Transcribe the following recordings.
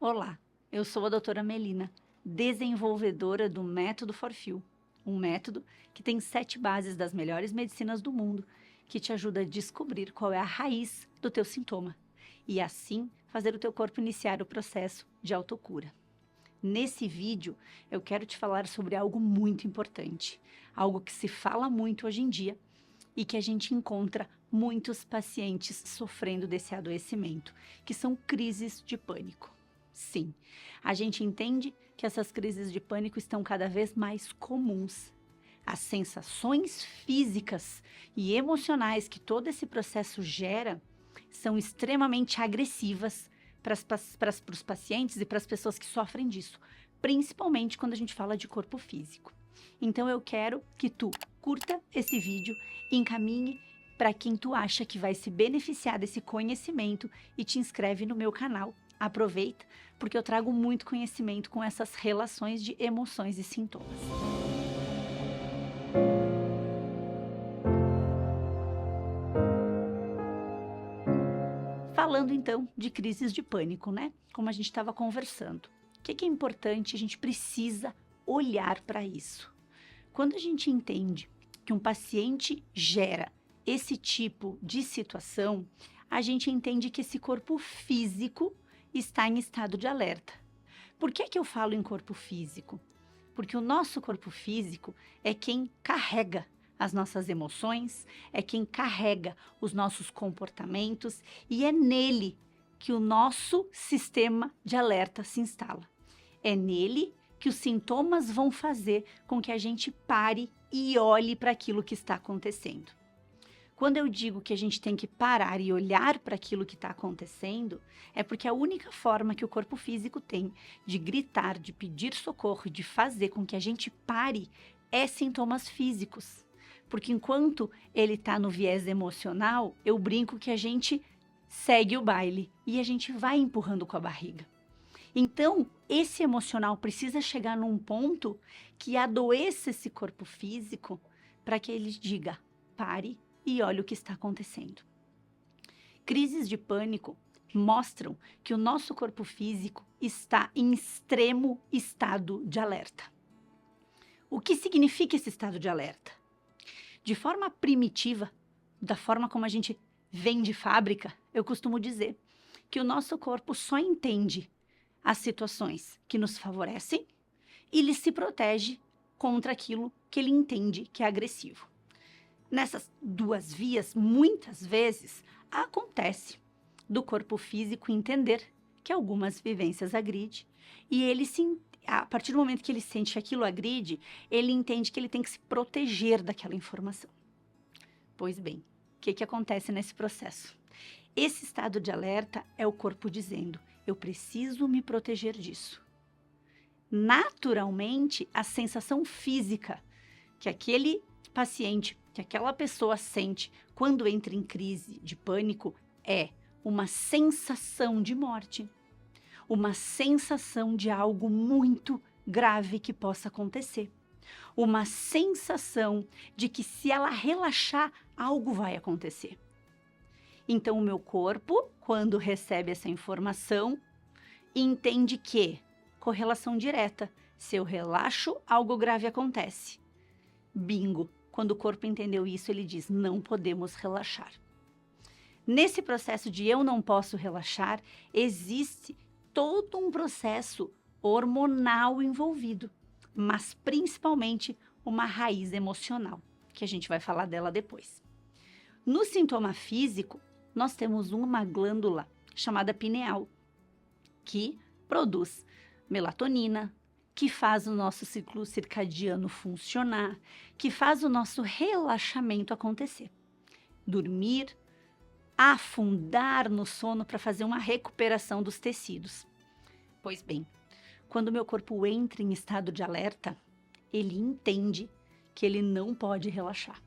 Olá, eu sou a doutora Melina, desenvolvedora do Método Forfil, um método que tem 7 bases das melhores medicinas do mundo, que te ajuda a descobrir qual é a raiz do teu sintoma e assim fazer o teu corpo iniciar o processo de autocura. Nesse vídeo, eu quero te falar sobre algo muito importante, algo que se fala muito hoje em dia e que a gente encontra muitos pacientes sofrendo desse adoecimento, que são crises de pânico. Sim, a gente entende que essas crises de pânico estão cada vez mais comuns. As sensações físicas e emocionais que todo esse processo gera são extremamente agressivas para os pacientes e para as pessoas que sofrem disso, principalmente quando a gente fala de corpo físico. Então eu quero que tu curta esse vídeo e encaminhe para quem tu acha que vai se beneficiar desse conhecimento e te inscreve no meu canal. Aproveita, porque eu trago muito conhecimento com essas relações de emoções e sintomas. Falando então de crises de pânico, né? Como a gente estava conversando. O que é importante? A gente precisa olhar para isso. Quando a gente entende que um paciente gera esse tipo de situação, a gente entende que esse corpo físico está em estado de alerta. Por que eu falo em corpo físico? Porque o nosso corpo físico é quem carrega as nossas emoções, é quem carrega os nossos comportamentos e é nele que o nosso sistema de alerta se instala. É nele que os sintomas vão fazer com que a gente pare e olhe para aquilo que está acontecendo. Quando eu digo que a gente tem que parar e olhar para aquilo que está acontecendo, é porque a única forma que o corpo físico tem de gritar, de pedir socorro, de fazer com que a gente pare, é sintomas físicos. Porque enquanto ele está no viés emocional, eu brinco que a gente segue o baile e a gente vai empurrando com a barriga. Então, esse emocional precisa chegar num ponto que adoeça esse corpo físico para que ele diga, pare e olhe o que está acontecendo. Crises de pânico mostram que o nosso corpo físico está em extremo estado de alerta. O que significa esse estado de alerta? De forma primitiva, da forma como a gente vem de fábrica, eu costumo dizer que o nosso corpo só entende as situações que nos favorecem e ele se protege contra aquilo que ele entende que é agressivo. Nessas duas vias, muitas vezes, acontece do corpo físico entender que algumas vivências agride e ele a partir do momento que ele sente que aquilo agride, ele entende que ele tem que se proteger daquela informação. Pois bem, o que acontece nesse processo? Esse estado de alerta é o corpo dizendo, eu preciso me proteger disso. Naturalmente, a sensação física que aquele paciente, que aquela pessoa sente quando entra em crise de pânico é uma sensação de morte, uma sensação de algo muito grave que possa acontecer, uma sensação de que se ela relaxar, algo vai acontecer. Então, o meu corpo, quando recebe essa informação, entende que, correlação direta, se eu relaxo, algo grave acontece. Bingo! Quando o corpo entendeu isso, ele diz, não podemos relaxar. Nesse processo de eu não posso relaxar, existe todo um processo hormonal envolvido, mas principalmente uma raiz emocional, que a gente vai falar dela depois. No sintoma físico, nós temos uma glândula chamada pineal, que produz melatonina, que faz o nosso ciclo circadiano funcionar, que faz o nosso relaxamento acontecer. Dormir, afundar no sono para fazer uma recuperação dos tecidos. Pois bem, quando o meu corpo entra em estado de alerta, ele entende que ele não pode relaxar.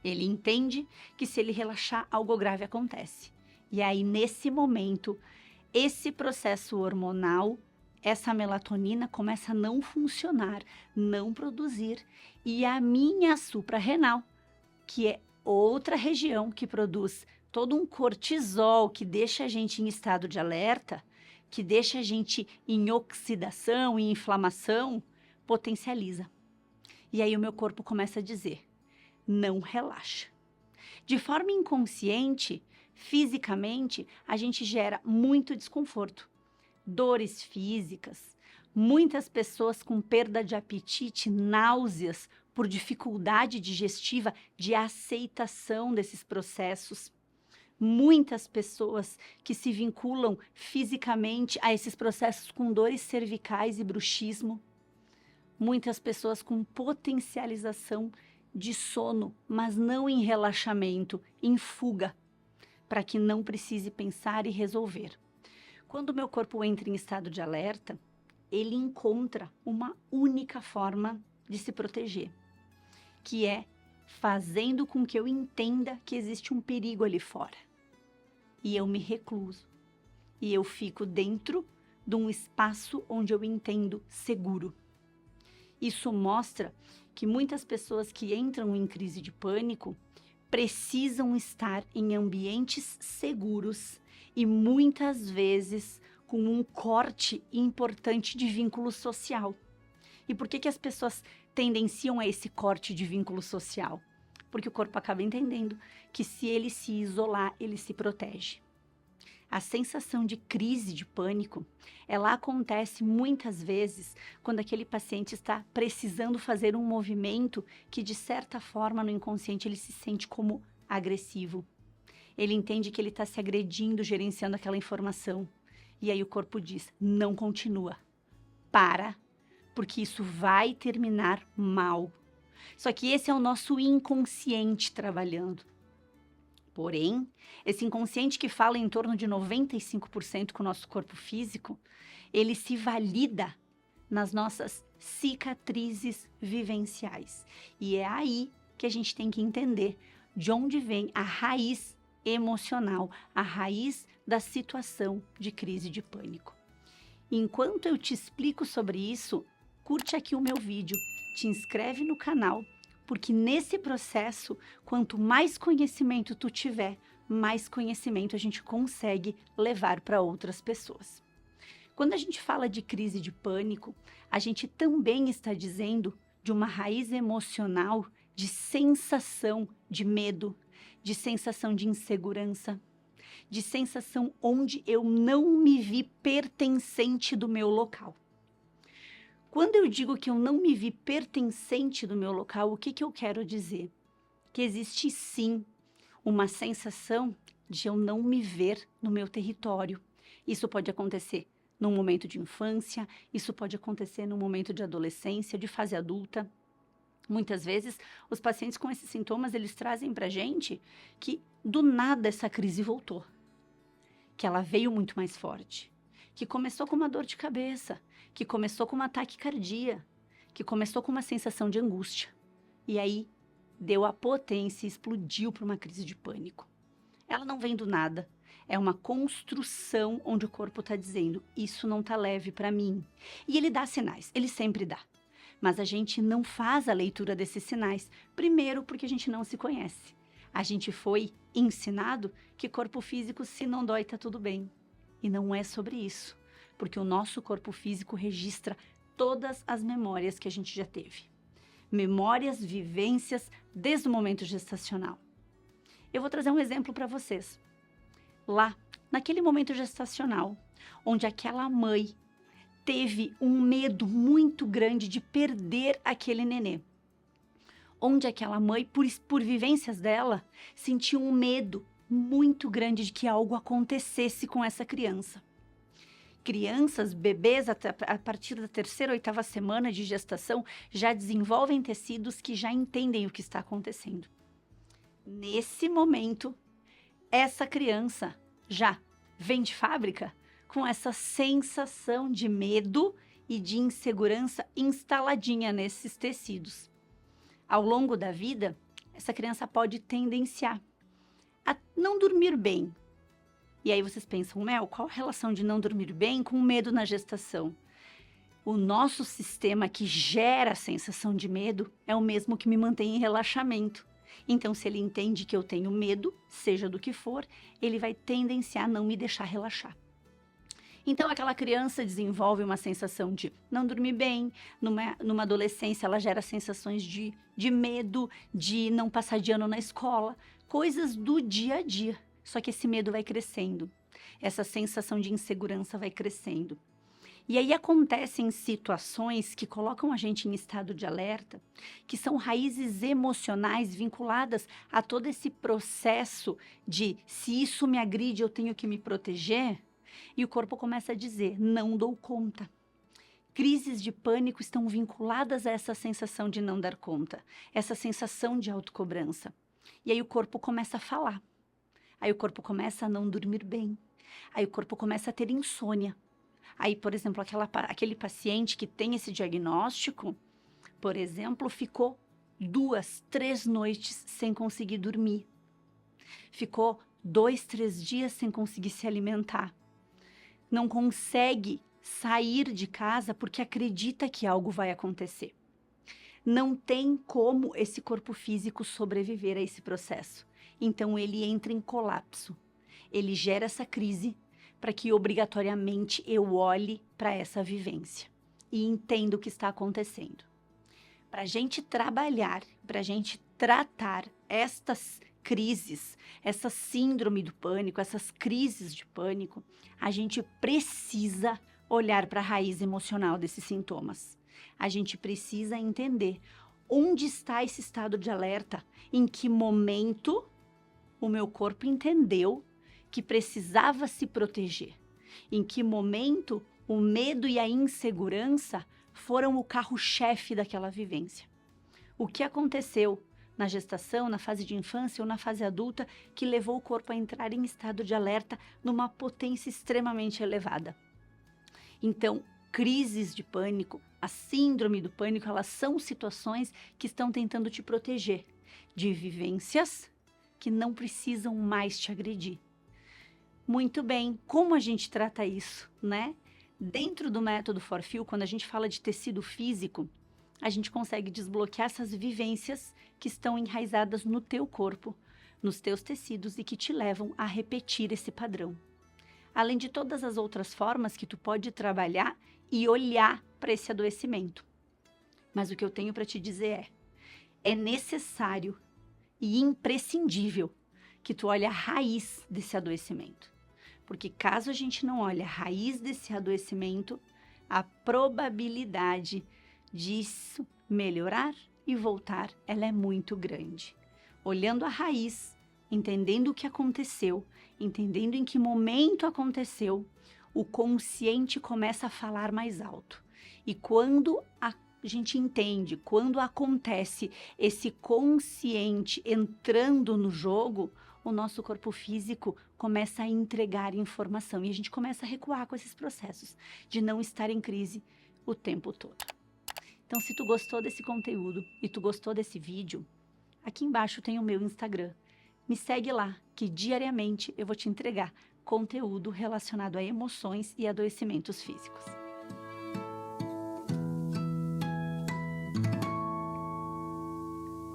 Ele entende que se ele relaxar, algo grave acontece. E aí, nesse momento, esse processo hormonal, essa melatonina começa a não funcionar, não produzir, e a minha suprarrenal, que é outra região que produz todo um cortisol que deixa a gente em estado de alerta, que deixa a gente em oxidação, em inflamação, potencializa. E aí o meu corpo começa a dizer, não relaxa. De forma inconsciente, fisicamente, a gente gera muito desconforto, dores físicas, muitas pessoas com perda de apetite, náuseas, por dificuldade digestiva, de aceitação desses processos. Muitas pessoas que se vinculam fisicamente a esses processos com dores cervicais e bruxismo. Muitas pessoas com potencialização de sono, mas não em relaxamento, em fuga, para que não precise pensar e resolver. Quando o meu corpo entra em estado de alerta, ele encontra uma única forma de se proteger, que é fazendo com que eu entenda que existe um perigo ali fora. E eu me recluso. E eu fico dentro de um espaço onde eu entendo seguro. Isso mostra que muitas pessoas que entram em crise de pânico precisam estar em ambientes seguros e muitas vezes com um corte importante de vínculo social. E por que as pessoas tendenciam a esse corte de vínculo social? Porque o corpo acaba entendendo que se ele se isolar, ele se protege. A sensação de crise de pânico, ela acontece muitas vezes quando aquele paciente está precisando fazer um movimento que, de certa forma, no inconsciente, ele se sente como agressivo. Ele entende que ele está se agredindo, gerenciando aquela informação. E aí o corpo diz, não continua, para, porque isso vai terminar mal. Só que esse é o nosso inconsciente trabalhando. Porém, esse inconsciente que fala em torno de 95% com o nosso corpo físico, ele se valida nas nossas cicatrizes vivenciais. E é aí que a gente tem que entender de onde vem a raiz emocional, a raiz da situação de crise de pânico. Enquanto eu te explico sobre isso, curte aqui o meu vídeo, te inscreve no canal, porque nesse processo, quanto mais conhecimento tu tiver, mais conhecimento a gente consegue levar para outras pessoas. Quando a gente fala de crise de pânico, a gente também está dizendo de uma raiz emocional de sensação de medo, de sensação de insegurança, de sensação onde eu não me vi pertencente do meu local. Quando eu digo que eu não me vi pertencente do meu local, o que eu quero dizer? Que existe sim uma sensação de eu não me ver no meu território. Isso pode acontecer num momento de infância, isso pode acontecer num momento de adolescência, de fase adulta. Muitas vezes, os pacientes com esses sintomas, eles trazem pra gente que do nada essa crise voltou, que ela veio muito mais forte, que começou com uma dor de cabeça, que começou com um ataque cardíaco, que começou com uma sensação de angústia. E aí, deu a potência e explodiu para uma crise de pânico. Ela não vem do nada. É uma construção onde o corpo está dizendo, isso não está leve para mim. E ele dá sinais, ele sempre dá. Mas a gente não faz a leitura desses sinais. Primeiro, porque a gente não se conhece. A gente foi ensinado que corpo físico, se não dói, tá tudo bem. E não é sobre isso. Porque o nosso corpo físico registra todas as memórias que a gente já teve. Memórias, vivências, desde o momento gestacional. Eu vou trazer um exemplo para vocês. Lá, naquele momento gestacional, onde aquela mãe teve um medo muito grande de perder aquele nenê. Onde aquela mãe, por vivências dela, sentiu um medo muito grande de que algo acontecesse com essa criança. Crianças, bebês, a partir da 3ª ou 8ª semana de gestação, já desenvolvem tecidos que já entendem o que está acontecendo. Nesse momento, essa criança já vem de fábrica com essa sensação de medo e de insegurança instaladinha nesses tecidos. Ao longo da vida, essa criança pode tendenciar a não dormir bem. E aí vocês pensam, Mel, qual a relação de não dormir bem com medo na gestação? O nosso sistema que gera a sensação de medo é o mesmo que me mantém em relaxamento. Então, se ele entende que eu tenho medo, seja do que for, ele vai tendenciar a não me deixar relaxar. Então, aquela criança desenvolve uma sensação de não dormir bem, numa adolescência ela gera sensações de medo, de não passar de ano na escola, coisas do dia a dia. Só que esse medo vai crescendo, essa sensação de insegurança vai crescendo. E aí acontecem situações que colocam a gente em estado de alerta, que são raízes emocionais vinculadas a todo esse processo de se isso me agride, eu tenho que me proteger. E o corpo começa a dizer, não dou conta. Crises de pânico estão vinculadas a essa sensação de não dar conta, essa sensação de autocobrança. E aí o corpo começa a falar. Aí o corpo começa a não dormir bem. Aí o corpo começa a ter insônia. Aí, por exemplo, aquele paciente que tem esse diagnóstico, por exemplo, ficou 2, 3 noites sem conseguir dormir. Ficou 2, 3 dias sem conseguir se alimentar. Não consegue sair de casa porque acredita que algo vai acontecer. Não tem como esse corpo físico sobreviver a esse processo. Então, ele entra em colapso. Ele gera essa crise para que obrigatoriamente eu olhe para essa vivência e entenda o que está acontecendo. Para a gente trabalhar, para a gente tratar estas crises, essa síndrome do pânico, essas crises de pânico, a gente precisa olhar para a raiz emocional desses sintomas. A gente precisa entender onde está esse estado de alerta, em que momento o meu corpo entendeu que precisava se proteger. Em que momento o medo e a insegurança foram o carro-chefe daquela vivência. O que aconteceu na gestação, na fase de infância ou na fase adulta que levou o corpo a entrar em estado de alerta numa potência extremamente elevada. Então, crises de pânico, a síndrome do pânico, elas são situações que estão tentando te proteger de vivências que não precisam mais te agredir. Muito bem, como a gente trata isso, né? Dentro do método Forfeel, quando a gente fala de tecido físico, a gente consegue desbloquear essas vivências que estão enraizadas no teu corpo, nos teus tecidos e que te levam a repetir esse padrão. Além de todas as outras formas que tu pode trabalhar e olhar para esse adoecimento. Mas o que eu tenho para te dizer é necessário e imprescindível que tu olhe a raiz desse adoecimento. Porque caso a gente não olhe a raiz desse adoecimento, a probabilidade disso melhorar e voltar, ela é muito grande. Olhando a raiz, entendendo o que aconteceu, entendendo em que momento aconteceu, o consciente começa a falar mais alto. E quando a gente entende, quando acontece esse consciente entrando no jogo, o nosso corpo físico começa a entregar informação e a gente começa a recuar com esses processos de não estar em crise o tempo todo. Então, se tu gostou desse conteúdo e tu gostou desse vídeo, aqui embaixo tem o meu Instagram. Me segue lá, que diariamente eu vou te entregar conteúdo relacionado a emoções e adoecimentos físicos.